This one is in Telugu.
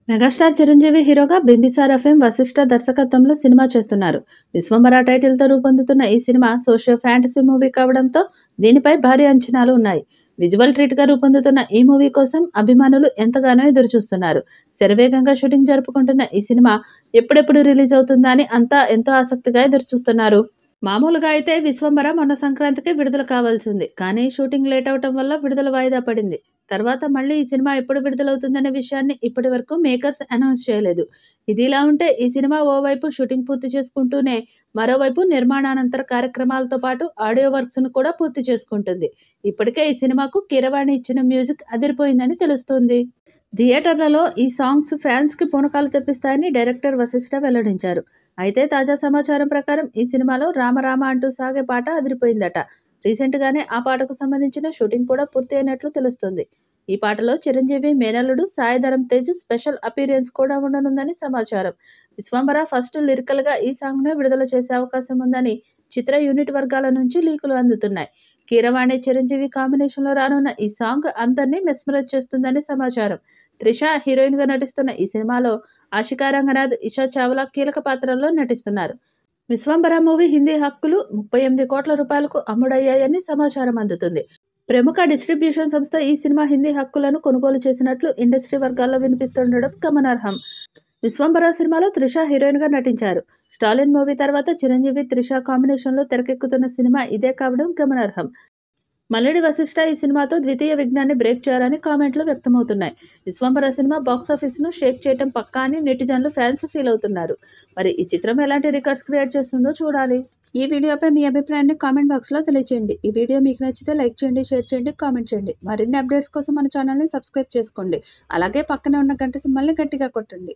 మెగాస్టార్ చిరంజీవి హీరోగా బింబిసార ఫేమ్ వశిష్ఠ దర్శకత్వంలో సినిమా చేస్తున్నారు. విశ్వంబర టైటిల్తో రూపొందుతున్న ఈ సినిమా సోషియో ఫ్యాంటసీ మూవీ కావడంతో దీనిపై భారీ అంచనాలు ఉన్నాయి. విజువల్ ట్రీట్గా రూపొందుతున్న ఈ మూవీ కోసం అభిమానులు ఎంతగానో ఎదురుచూస్తున్నారు. శరవేగంగా షూటింగ్ జరుపుకుంటున్న ఈ సినిమా ఎప్పుడెప్పుడు రిలీజ్ అవుతుందా అని అంతా ఎంతో ఆసక్తిగా ఎదురుచూస్తున్నారు. మామూలుగా అయితే విశ్వంబర మొన్న సంక్రాంతికి విడుదల కావాల్సింది. కానీ షూటింగ్ లేట్ అవటం వల్ల విడుదల వాయిదా పడింది. తర్వాత మళ్ళీ ఈ సినిమా ఎప్పుడు విడుదలవుతుందనే విషయాన్ని ఇప్పటి వరకు మేకర్స్ అనౌన్స్ చేయలేదు. ఇదిలా ఉంటే ఈ సినిమా ఓవైపు షూటింగ్ పూర్తి చేసుకుంటూనే మరోవైపు నిర్మాణానంతర కార్యక్రమాలతో పాటు ఆడియో వర్క్స్ను కూడా పూర్తి చేసుకుంటుంది. ఇప్పటికే ఈ సినిమాకు కీరవాణి ఇచ్చిన మ్యూజిక్ అదిరిపోయిందని తెలుస్తోంది. థియేటర్లలో ఈ సాంగ్స్ ఫ్యాన్స్కి పూనకాలు తెప్పిస్తాయని డైరెక్టర్ వశిష్ఠ వెల్లడించారు. అయితే తాజా సమాచారం ప్రకారం ఈ సినిమాలో రామరామ అంటూ సాగే పాట అదిరిపోయిందట. రీసెంట్గానే ఆ పాటకు సంబంధించిన షూటింగ్ కూడా పూర్తి అయినట్లు తెలుస్తుంది. ఈ పాటలో చిరంజీవి మేనల్లుడు సాయిధరం తేజ్ స్పెషల్ అపీరియన్స్ కూడా ఉండనుందని సమాచారం. విశ్వంబర ఫస్ట్ లిరికల్గా ఈ సాంగ్ను విడుదల చేసే అవకాశం ఉందని చిత్ర యూనిట్ వర్గాల నుంచి లీకులు అందుతున్నాయి. కీరవాణి చిరంజీవి కాంబినేషన్లో రానున్న ఈ సాంగ్ అందరినీ మెస్మరైజ్ చేస్తుందని సమాచారం. త్రిష హీరోయిన్గా నటిస్తున్న ఈ సినిమాలో ఆషికా రంగనాథ్, ఇషా చావ్లా కీలక పాత్రల్లో నటిస్తున్నారు. విశ్వంబర మూవీ హిందీ హక్కులు 38 కోట్ల రూపాయలకు అమ్ముడయ్యాయని సమాచారం అందుతుంది. ప్రముఖ డిస్ట్రిబ్యూషన్ సంస్థ ఈ సినిమా హిందీ హక్కులను కొనుగోలు చేసినట్లు ఇండస్ట్రీ వర్గాల్లో వినిపిస్తుండడం గమనార్హం. విశ్వంబర సినిమాలో త్రిష హీరోయిన్గా నటించారు. స్టాలిన్ మూవీ తర్వాత చిరంజీవి, త్రిష కాంబినేషన్లో తెరకెక్కుతున్న సినిమా ఇదే కావడం గమనార్హం. మల్లెడి వశిష్ఠ ఈ సినిమాతో ద్వితీయ విఘ్నాన్ని బ్రేక్ చేయాలని కామెంట్లు వ్యక్తమవుతున్నాయి. విశ్వంబర సినిమా బాక్సాఫీస్ను షేక్ చేయటం పక్కా అని నెటిజన్లు ఫ్యాన్స్ ఫీల్ అవుతున్నారు. మరి ఈ చిత్రం ఎలాంటి రికార్డ్స్ క్రియేట్ చేస్తుందో చూడాలి. ఈ వీడియోపై మీ అభిప్రాయాన్ని కామెంట్ బాక్స్లో తెలియజేయండి. ఈ వీడియో మీకు నచ్చితే లైక్ చేయండి, షేర్ చేయండి, కామెంట్ చేయండి. మరిన్ని అప్డేట్స్ కోసం మన ఛానల్ని సబ్స్క్రైబ్ చేసుకోండి. అలాగే పక్కనే ఉన్న గంట సింబల్ని గట్టిగా కొట్టండి.